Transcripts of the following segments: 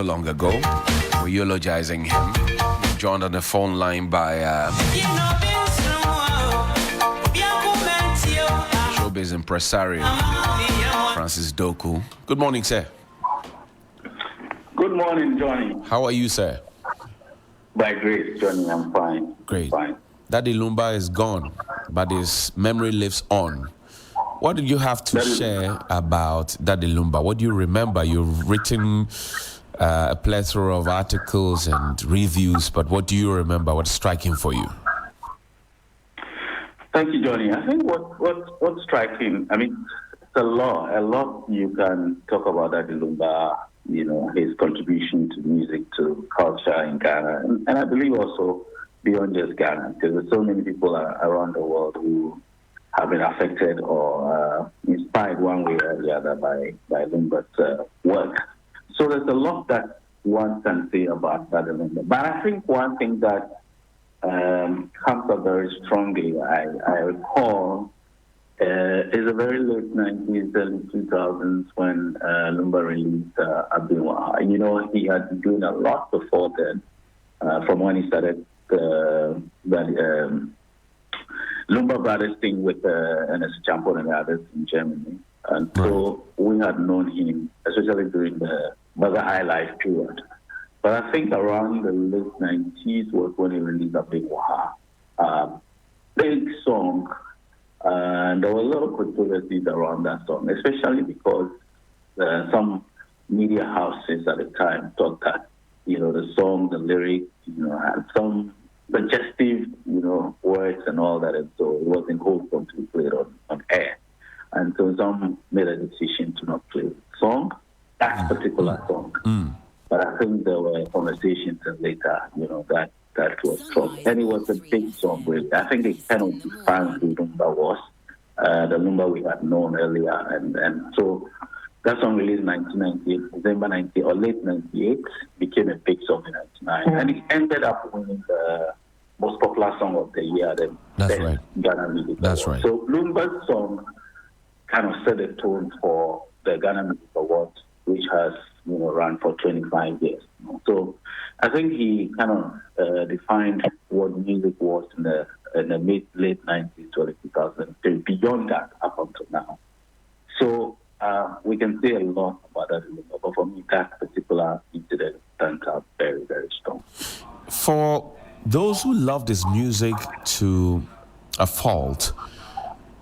so long ago. We're eulogizing him. Joined on the phone line by showbiz impresario Francis Doku. Good morning, sir. Good morning, Johnny. How are you, sir? By grace, Johnny, I'm fine. Great. I'm fine. Daddy Lumba is gone, but his memory lives on. What do you have to share about Daddy Lumba? What do you remember? You've written a plethora of articles and reviews, but what do you remember? What's striking for you? Thank you, Johnny. I think what's striking, I mean, it's a lot you can talk about Daddy Lumba, you know, his contribution to music, to culture in Ghana, and I believe also beyond just Ghana, because there's so many people around the world who have been affected or inspired one way or the other by Lumba's work. So there's a lot that one can say about Daddy Lumba. But I think one thing that comes up very strongly, I recall, is the very late 90s, early 2000s when Lumba released Abiwa. You know, he had been doing a lot before then, from when he started the Lumba Brothers thing with Ernest Champon and others in Germany. And so we had known him, especially during the Highlife period. But I think around the late 90s was when he released a big song. And there were a lot of controversies around that song, especially because some media houses at the time thought that, you know, the song, the lyrics, you know, had some suggestive, you know, words and all that, and so it wasn't wholesome to be played on air. And so some made a decision to not play the song, that particular song. But I think there were conversations and later, you know, that was dropped. And it was a big song, really. I think it kind of defined who Lumba was, the Lumba we had known earlier. And so that song released in 1998, December 90 or late 98, became a big song in 99. And it ended up winning the most popular song of the year. That's right. Ghana Music That's Award. right. So Lumba's song kind of set the tone for the Ghana Music Award, which has, you know, run for 25 years. So I think he kind of defined what music was in the late 90s, early 2000s, beyond that up until now. So we can say a lot about that, but for me, that particular incident turned out very, very strong. For those who love this music to a fault,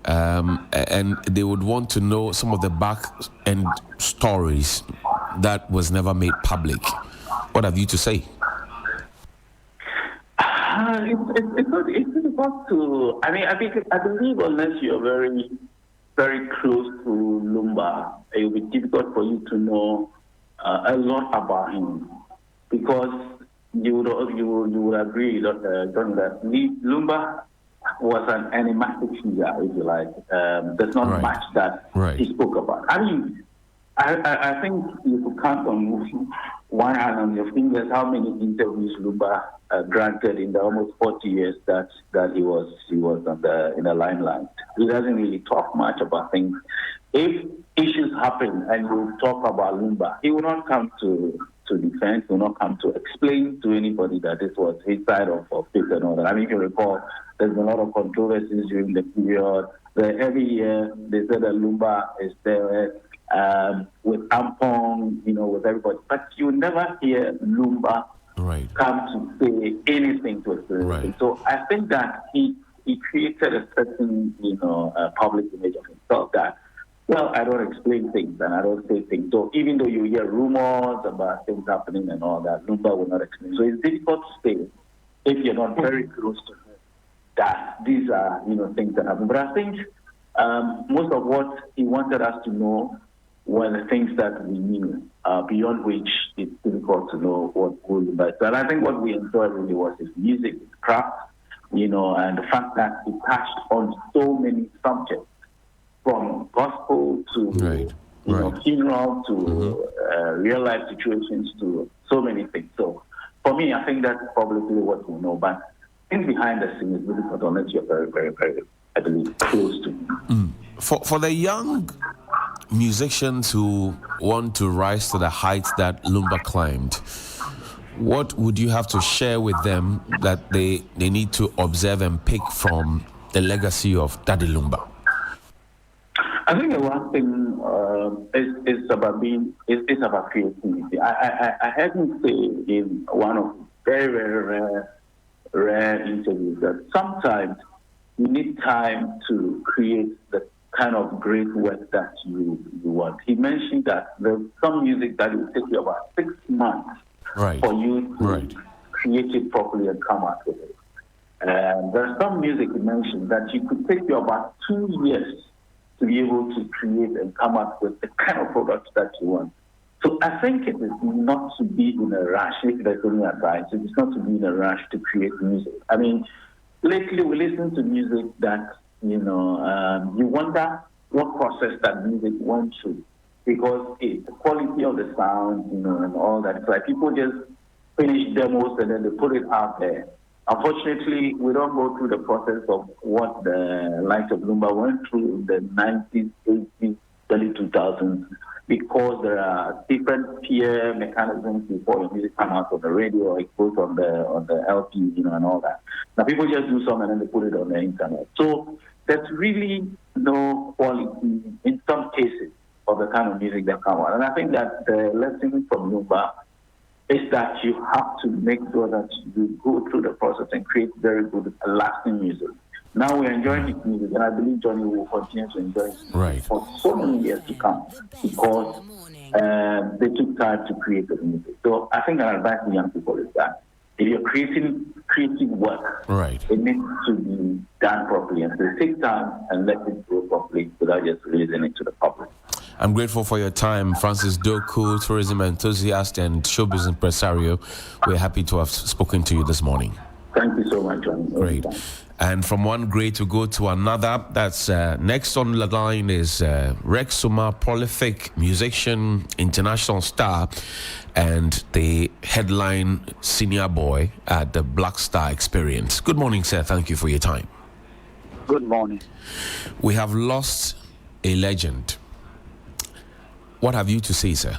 and they would want to know some of the back end stories that was never made public, what have you to say? It's difficult to. I mean, I believe unless you're very, very close to Lumba, it will be difficult for you to know a lot about him, because you would agree that John, that Lumba was an enigmatic figure, if you like. There's not much that he spoke about. I mean, I think you could count on one hand on your fingers how many interviews Lumba granted in the almost 40 years that he was in the limelight. He doesn't really talk much about things. If issues happen and you talk about Lumba, he will not come to defend, he will not come to explain to anybody that this was his side of it and all that. I mean, if you recall, there's been a lot of controversies during the period. Every year they said that Lumba is there with Ampong, you know, with everybody. But you never hear Lumba come to say anything to explain. So I think that he created a certain, you know, public image of himself that, well, I don't explain things and I don't say things. So even though you hear rumors about things happening and all that, Lumba will not explain. So it's difficult to say if you're not very close to him that these are, you know, things that happen. But I think most of what he wanted us to know were the things that we knew, beyond which it's difficult to know what will be best. And I think what we enjoyed really was his music, his craft, you know, and the fact that he touched on so many subjects, from gospel to funeral to real life situations to so many things. So for me, I think that's probably what we know. But things behind the scenes is difficult unless you're very, very, very, I believe, close to him. For the young musicians who want to rise to the heights that Lumba climbed, what would you have to share with them that they need to observe and pick from the legacy of Daddy Lumba? I think the one thing is about creativity. I heard him say in one of very, very rare interviews that sometimes you need time to create the kind of great work that you want. He mentioned that there's some music that will take you about 6 months for you to create it properly and come out with it. There's some music he mentioned that you could take you about 2 years to be able to create and come up with the kind of product that you want. So I think it is not to be in a rush. If there's any advice, it is not to be in a rush to create music. I mean, lately we listen to music that, you wonder what process that music went through, because the quality of the sound, and all that. It's like people just finish demos and then they put it out there. Unfortunately, we don't go through the process of what the likes of Lumba went through in the 90s, 80s, early 2000s, because there are different peer mechanisms before your music comes out on the radio or it goes on the LP, and all that. Now people just do something and then they put it on the internet. So there's really no quality in some cases of the kind of music that come out. And I think that the lesson from Lumba is that you have to make sure that you go through the process and create very good, lasting music. Now we're enjoying this music, and I believe Johnny will continue to enjoy it for so many years to come, because they took time to create the music. So I think our advice to young people is that if you're creating creative work, it needs to be done properly, and so take time and let it grow properly without just releasing it to the public. I'm grateful for your time, Francis Doku, tourism enthusiast and showbiz impresario. We're happy to have spoken to you this morning. Thank you so much, John. Great. And from one great to go to another, that's next on the line is Rex Suma, prolific musician, international star, and the headline senior boy at the Black Star Experience. Good morning, sir. Thank you for your time. Good morning. We have lost a legend. What have you to say, sir?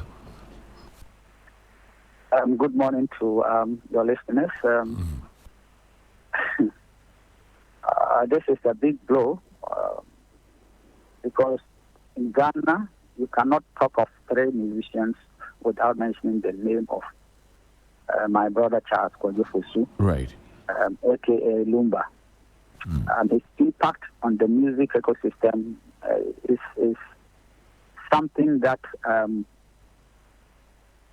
Good morning to your listeners. This is a big blow because in Ghana, you cannot talk of 3 musicians without mentioning the name of my brother Charles Kojofosu, a.k.a. Lumba. His impact on the music ecosystem is something that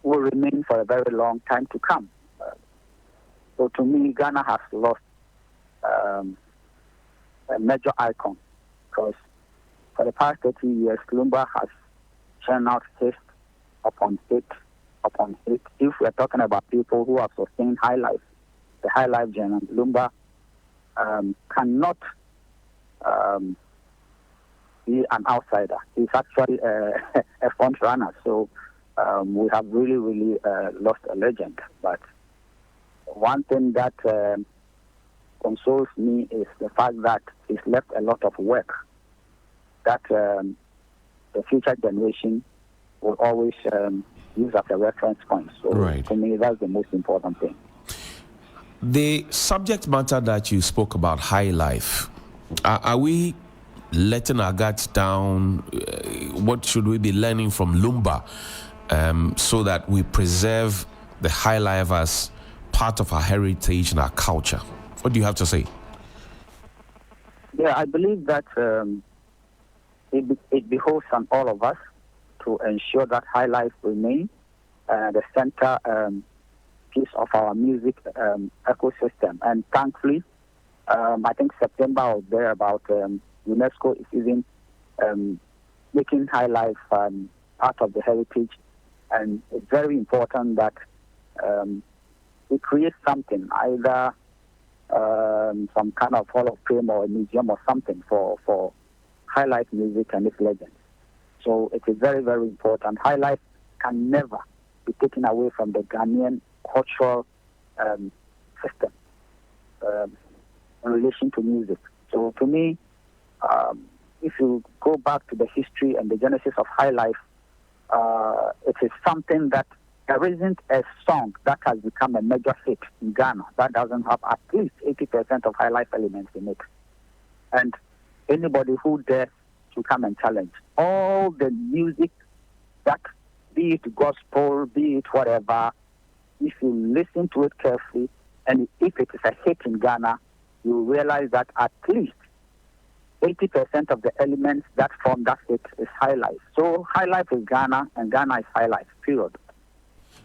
will remain for a very long time to come. So to me, Ghana has lost a major icon, because for the past 30 years, Lumba has churned out hit upon hit upon hit. If we're talking about people who have sustained Highlife, the Highlife genre, Lumba cannot be an outsider. He's actually a front runner. So we have really lost a legend. But one thing that consoles me is the fact that he's left a lot of work that the future generation will always use as a reference point. So to me, that's the most important thing. The subject matter that you spoke about, Highlife, are we letting our guards down? What should we be learning from Lumba so that we preserve the Highlife as part of our heritage and our culture? What do you have to say? Yeah, I believe that it behoves on all of us to ensure that Highlife remains the center piece of our music ecosystem. And thankfully, I think September or thereabout, UNESCO is even making Highlife part of the heritage. And it's very important that we create something, either some kind of hall of fame or a museum or something for Highlife music and its legends. So it is very, very important. Highlife can never be taken away from the Ghanaian cultural system in relation to music. So to me, if you go back to the history and the genesis of Highlife, it is something that there isn't a song that has become a major hit in Ghana that doesn't have at least 80% of Highlife elements in it. And anybody who dares to come and challenge all the music, that be it gospel, be it whatever, if you listen to it carefully, and if it is a hit in Ghana, you realize that at least 80% of the elements that form that hit is Highlife. So Highlife is Ghana, and Ghana is Highlife, period.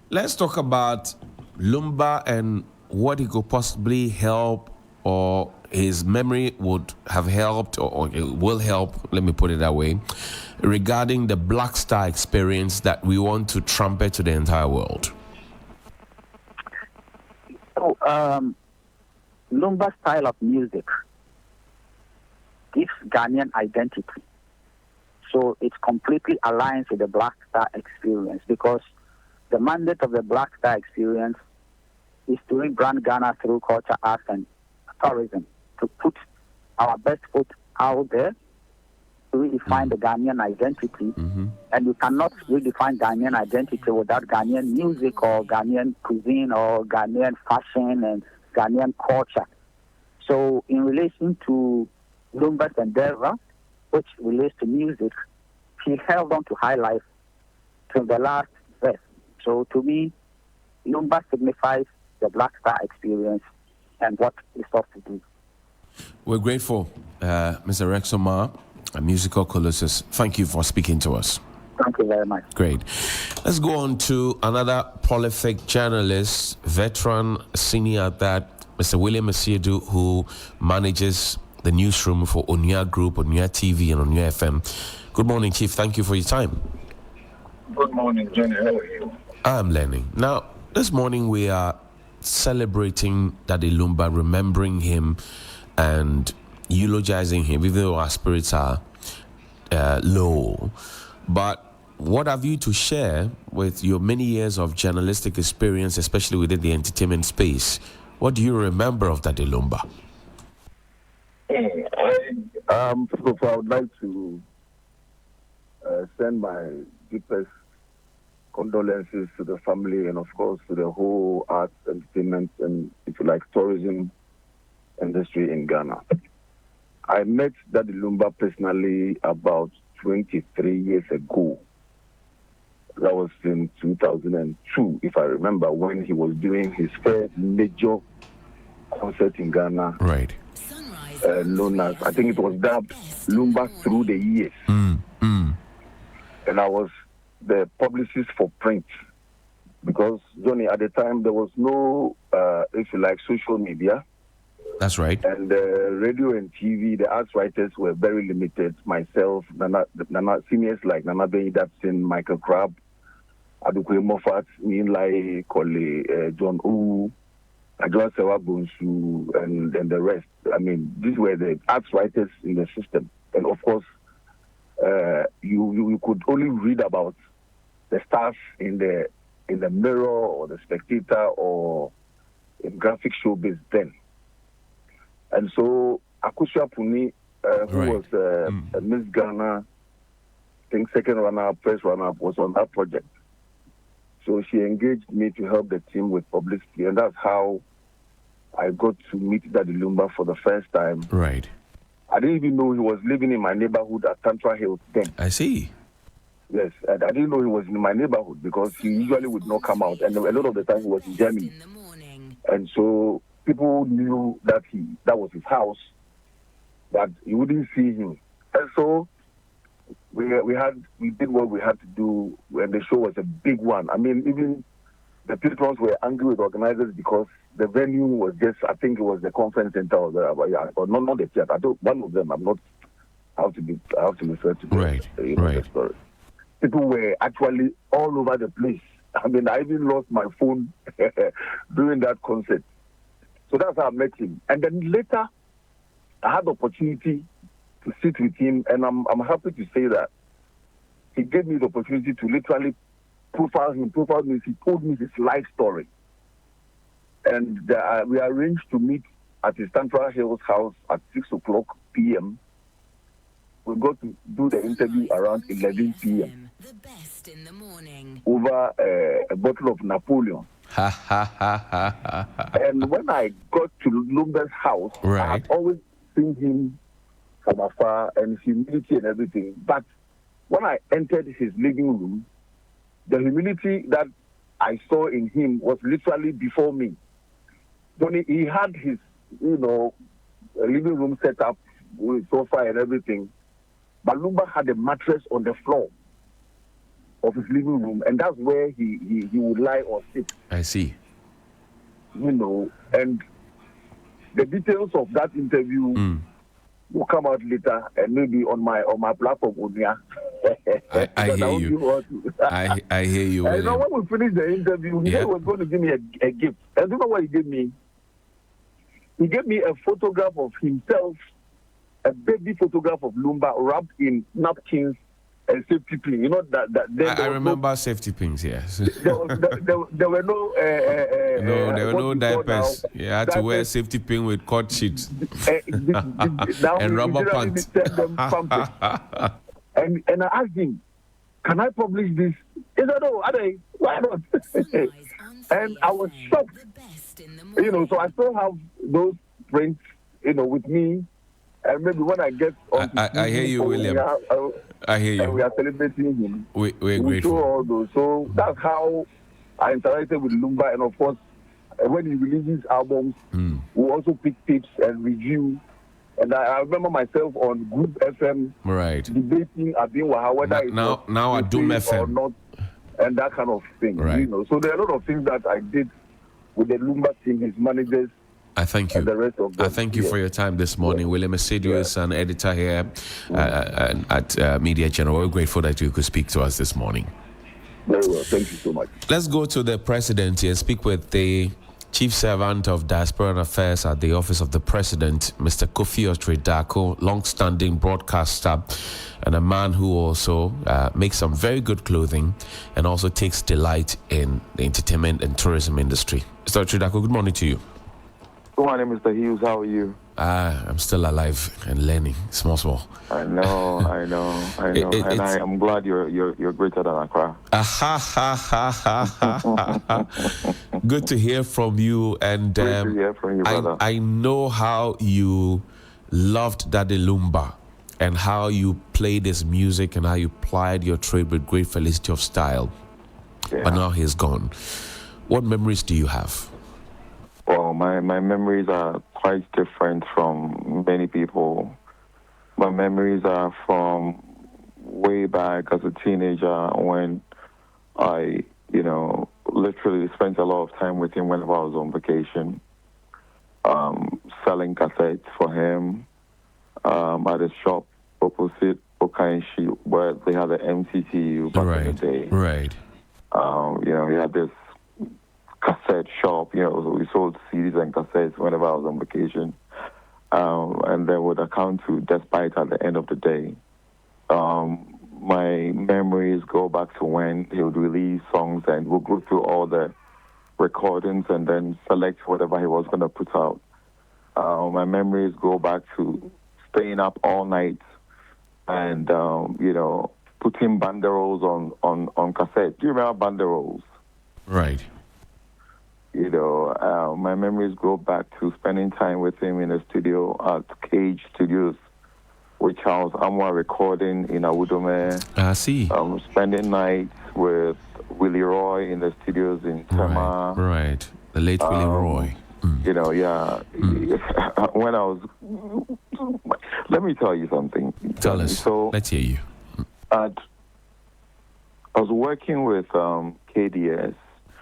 Let's talk about Lumba and what he could possibly help, or his memory would have helped, or it will help, let me put it that way, regarding the Black Star experience that we want to trumpet to the entire world. So, Lumba's style of music gives Ghanaian identity. So it completely aligns with the Black Star experience, because the mandate of the Black Star experience is to rebrand Ghana through culture, arts, and tourism, to put our best foot out there, to redefine the Ghanaian identity. And you cannot redefine Ghanaian identity without Ghanaian music or Ghanaian cuisine or Ghanaian fashion and Ghanaian culture. So in relation to Lumba's endeavor, which relates to music, he held on to Highlife till the last verse. So to me, Lumba signifies the Black Star experience and what it's off to do. We're grateful, Mr. Rex Omar, a musical colossus. Thank you for speaking to us. Thank you very much. Great. Let's go on to another prolific journalist, veteran, senior at that, Mr. William Aseidu, who manages the newsroom for Onya Group, Onya TV, and Onya FM. Good morning, Chief. Thank you for your time. Good morning, Johnny. How are you? I'm learning. Now, this morning we are celebrating Daddy Lumba, remembering him and eulogizing him, even though our spirits are low. But what have you to share with your many years of journalistic experience, especially within the entertainment space? What do you remember of Daddy Lumba? First of all, I would like to send my deepest condolences to the family and, of course, to the whole arts, entertainment, and, if you like, tourism industry in Ghana. I met Daddy Lumba personally about 23 years ago. That was in 2002, if I remember, when he was doing his first major concert in Ghana. Right. Known as, I think it was dubbed Lumba Through the Years. And I was the publicist for print, because, Johnny, at the time there was no, if you like, social media. That's right. And radio and TV, the arts writers were very limited. Myself, Nana seniors like Nana Benny Datson, Michael Crabb, Adukwe Moffat, Ninlai Kole, John O, Adwa Sewa Bonsu, and the rest. I mean, these were the arts writers in the system. And of course, you could only read about the stars in the Mirror or the Spectator or in graphic showbiz then. And so Akusha Puni, who was a Miss Ghana, I think second runner-up, first runner-up, was on that project. So she engaged me to help the team with publicity, and that's how I got to meet Daddy Lumba for the first time. Right. I didn't even know he was living in my neighborhood at Tantra Hills then. I see. Yes, and I didn't know he was in my neighborhood because he usually would not come out, and a lot of the time he was in Germany. And so people knew that that was his house, but you wouldn't see him. And so we did what we had to do, and the show was a big one. I mean, even the patrons were angry with organizers because the venue was just, I think it was the conference center or not the theater. One of them, I'm not how to refer to the story. People were actually all over the place. I mean, I even lost my phone during that concert. So that's how I met him. And then later, I had the opportunity to sit with him, and I'm happy to say that he gave me the opportunity to literally profile me. He told me his life story. And we arranged to meet at his Tantra Hills house at 6 o'clock p.m. we got to do the interview around 11 p.m. The best in the morning. over a bottle of Napoleon. And when I got to Lumba's house, I Right. had always seen him from afar and humility and everything. But when I entered his living room, the humility that I saw in him was literally before me. When he had his, living room set up with sofa and everything, but Lumba had a mattress on the floor of his living room, and that's where he would lie or sit. I see. And the details of that interview will come out later, and maybe on my platform. I hear you. I hear you. And when we finished the interview, he said he was going to give me a gift. And you know what he gave me? He gave me a photograph of himself, a baby photograph of Lumba wrapped in napkins and safety pin. You know that I remember safety pins. Yes. There were no. There were no diapers. You had to wear safety pin with cord sheets and rubber pants. And I asked him, "Can I publish this?" He said, "No, why not?" And I was shocked. So I still have those prints, with me. And maybe when I get on, I hear you, William. I hear you. And we are celebrating him. We're grateful. All those. So that's how I interacted with Lumba. And of course, when he releases albums, we also pick tips and review. And I remember myself on Group FM, right, debating Abinwaha whether it's now at Doom FM or not, and that kind of thing. Right. So there are a lot of things that I did with the Lumba team, his managers. I thank you. The rest of them. I thank you for your time this morning. William Aseidu is an editor here at Media General. We're grateful that you could speak to us this morning. Very well. Thank you so much. Let's go to the president here and speak with the Chief Servant of Diaspora Affairs at the Office of the President, Mr. Kofi Doku, long-standing broadcaster and a man who also makes some very good clothing and also takes delight in the entertainment and tourism industry. Mr. Doku, good morning to you. Good morning, Mr. Hughes. How are you? I'm still alive and learning, small. I know. And I'm glad you're greater than Accra. Good to hear from you. And Great to hear from you, brother. I know how you loved Daddy Lumba and how you played his music and how you plied your trade with great felicity of style. Yeah. But now he's gone. What memories do you have? Well, my memories are quite different from many people. My memories are from way back as a teenager when I, literally spent a lot of time with him whenever I was on vacation, selling cassettes for him at a shop opposite Okainshi where they had the MCTU back in the day. Right. He had this cassette shop, so we sold CDs and cassettes whenever I was on vacation. And they would account to despite at the end of the day. My memories go back to when he would release songs and we'll go through all the recordings and then select whatever he was going to put out. My memories go back to staying up all night and, putting banderoles on cassette. Do you remember banderoles? Right. My memories go back to spending time with him in the studio at Cage Studios, with Charles Amwa recording in Awudome. I see. Spending nights with Willie Roy in the studios in Tema. Right. The late Willie Roy. When I was... Let me tell you something. Tell us. So, let's hear you. I was working with KDS,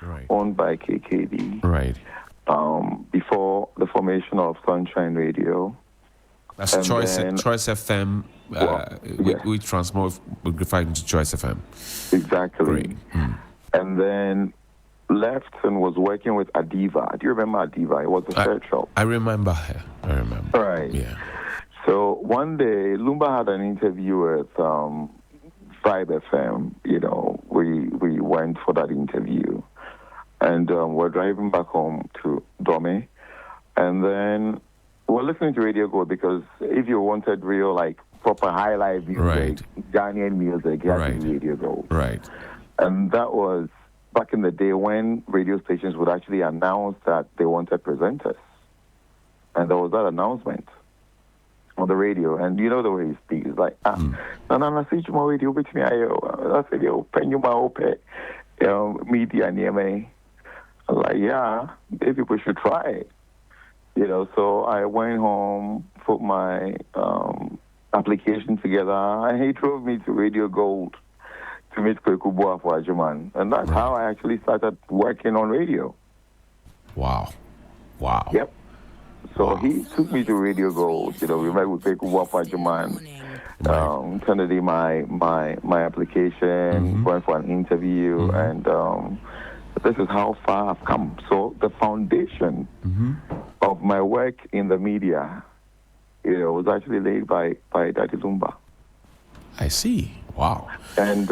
right, owned by KKD. Right. Before the formation of Sunshine Radio. That's Choice FM. We transmit, we refer to Choice FM. Exactly. Great. And then left and was working with Adiva. Do you remember Adiva? It was a shirt shop. I remember her. Right. Yeah. So one day, Lumba had an interview with Vibe FM. We went for that interview. And we're driving back home to Dome. And then we're listening to Radio Go because if you wanted real, proper Highlife music, Right. Ghanaian music. He had Right. his Radio Gold. Right. And that was back in the day when radio stations would actually announce that they wanted presenters. And there was that announcement on the radio. And you know the way he speaks. It's like, I see you radio with me. I said, yo, pen you my media near me. I'm like, yeah, maybe people should try it. So I went home, put my application together, and he drove me to Radio Gold to meet Kwekubua for Ajuman. And that's how I actually started working on radio. Wow. Yep. So he took me to Radio Gold. We met with Kwekubua for Ajuman. Turned in my application, went for an interview, and this is how far I've come. So the foundation of my work in the media, was actually laid by Daddy Lumba. I see. Wow. And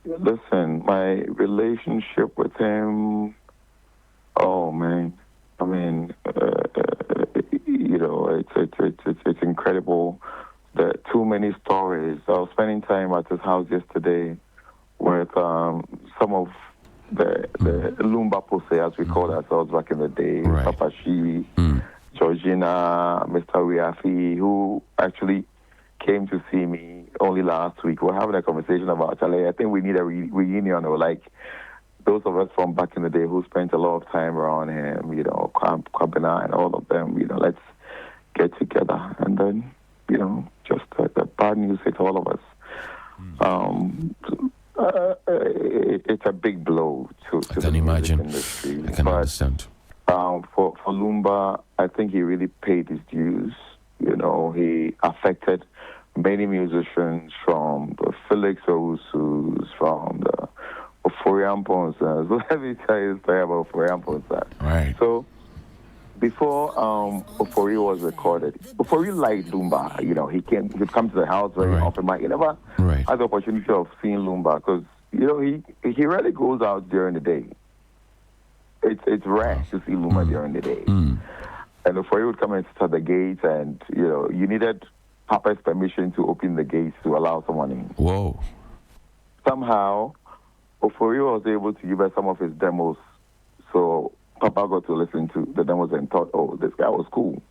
listen, my relationship with him, oh man, I mean, it's incredible. There are too many stories. I was spending time at his house yesterday with some of the Lumba Pose, as we called ourselves back in the day, Papa Shi, Georgina, Mr. Wiafi, who actually came to see me only last week. We're having a conversation about Chale. I think we need a reunion, or like those of us from back in the day who spent a lot of time around him, Kwabena and all of them, let's get together. And then, just the bad news hit all of us. It's a big blow to the music industry. I can understand. For Lumba, I think he really paid his dues. He affected many musicians, from the Felix Owusus, from the Oforian Ponsa. So let me tell you a story about Oforian Ponsa. Right. So before Ofori was recorded, Ofori liked Lumba. He'd come to the house very often, but he never had the opportunity of seeing Lumba because, he rarely goes out during the day. It's rare to see Lumba during the day. And Ofori would come and sit at the gates, and, you needed Papa's permission to open the gates to allow someone in. Whoa. Somehow, Ofori was able to give us some of his demos, so Papa got to listen to the demos and thought, oh, this guy was cool.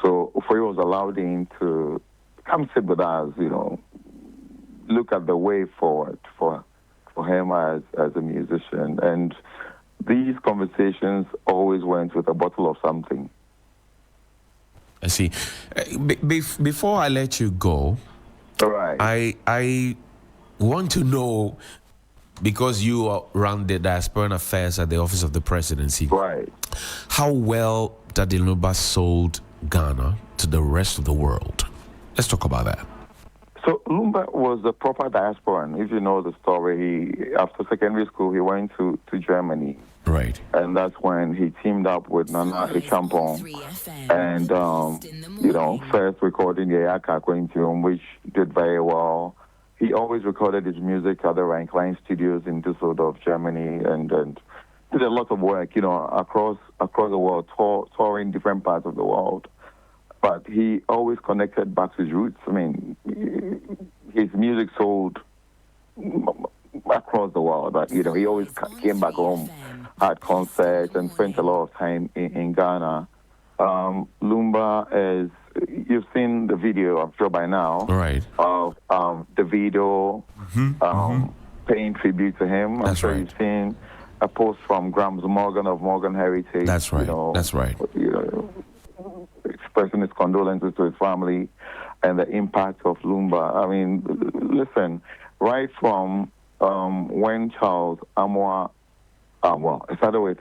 So Ofori was allowed in to come sit with us, look at the way forward for him as a musician. And these conversations always went with a bottle of something. I see. Before I let you go, I want to know, because you run the diaspora affairs at the Office of the Presidency, how well Daddy Lumba sold Ghana to the rest of the world. Let's talk about that. So Lumba was a proper diasporan. If you know the story, after secondary school, he went to Germany. Right. And that's when he teamed up with Nana Echampong and, first recording the Yaka Quintium, which did very well. He always recorded his music at the Rhein Klein Studios in Düsseldorf, Germany, and did a lot of work, across the world, touring different parts of the world. But he always connected back to his roots. I mean, his music sold across the world, but, he always came back home, had concerts, and spent a lot of time in Ghana. Lumba is, you've seen the video, I'm sure by now, of the video paying tribute to him. I'm sure you've seen a post from Grams Morgan of Morgan Heritage. That's right. That's right. Expressing his condolences to his family and the impact of Lumba. I mean, listen, right from when Charles Amoah, it started with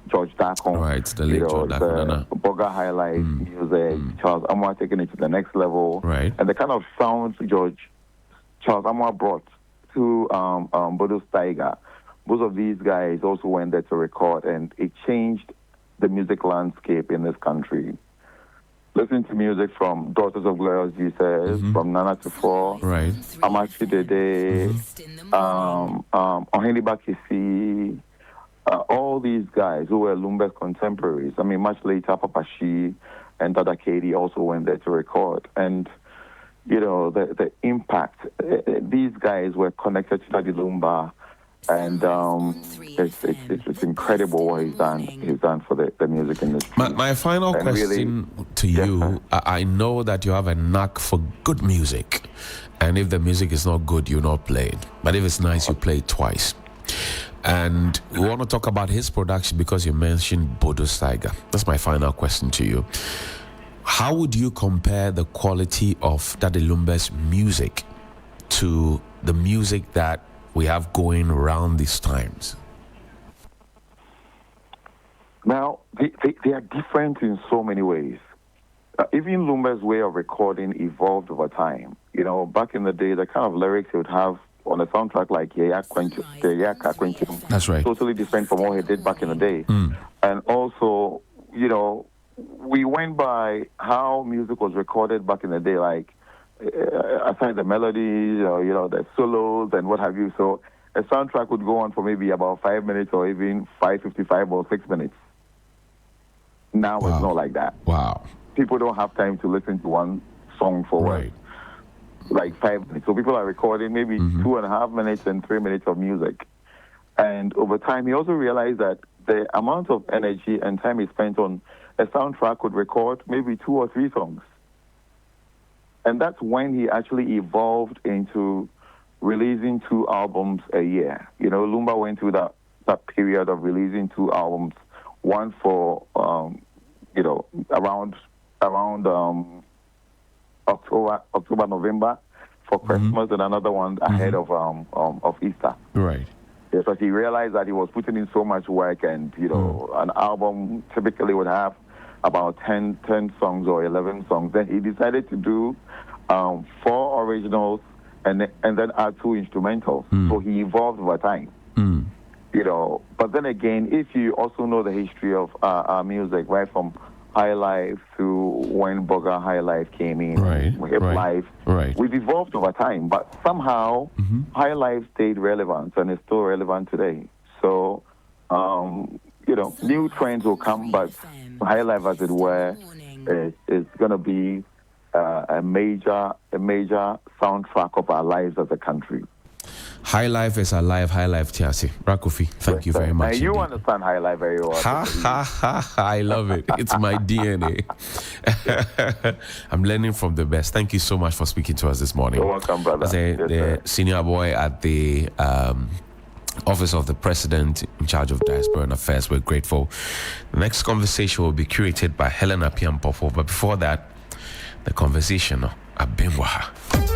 George Dakon. Right, the late George Dakon. The Boga Highlife music, Charles Amoah taking it to the next level. Right. And the kind of sounds Charles Amoah brought to Bodo Steiger. Both of these guys also went there to record, and it changed the music landscape in this country. Listen to music from Daughters of Glorious Jesus, from Nana Tufo, Amachi Dede, Oheni Bakisi, all these guys who were Lumba's contemporaries. I mean, much later, Papa Shi, and Dada KD also went there to record. And, you know, the impact, these guys were connected to Daddy Lumba, and it's incredible what he's done for the music industry. My final and question to you, I know that you have a knack for good music, and if the music is not good, you not play it. But if it's nice, you play it twice. And we want to talk about his production because you mentioned Bodo Steiger. That's my final question to you. How would you compare the quality of Daddy Lumba's music to the music that we have going around these times? Now, they are different in so many ways. Even Lumba's way of recording evolved over time. You know, back in the day, the kind of lyrics he would have on a soundtrack like That's right. Totally different from what he did back in the day. And also, you know, we went by how music was recorded back in the day, like aside the melodies, or, you know, the solos and what have you. So a soundtrack would go on for maybe about 5 minutes or even 5:55 or 6 minutes. Now it's not like that. Wow. People don't have time to listen to one song for like 5 minutes. So people are recording maybe 2.5 minutes and 3 minutes of music. And over time, he also realized that the amount of energy and time he spent on a soundtrack could record maybe 2 or 3 songs. And that's when he actually evolved into releasing 2 albums a year. You know, Lumba went through that period of releasing 2 albums, one for, you know, around October, November for Christmas, and another one ahead of Easter. Right. Yeah, so he realized that he was putting in so much work, and, you know, an album typically would have about 10 songs or 11 songs. Then he decided to do 4 originals and then add 2 instrumentals. So he evolved over time. You know, but then again, if you also know the history of our music, right from Highlife to when Boga Highlife came in, Highlife, we've evolved over time, but somehow Highlife stayed relevant and is still relevant today. So, you know, new trends will come, but Highlife, as it were, is going to be a major soundtrack of our lives as a country. Highlife is alive. Highlife, Tiasi. Rakofi, thank you very much. And you understand Highlife very well. I love it. It's my DNA. I'm learning from the best. Thank you so much for speaking to us this morning. You're welcome, brother. As the senior boy at the Office of the President in charge of Diaspora Affairs, we're grateful. The next conversation will be curated by Helena Piampopo. But before that, the conversation, Abimwaha.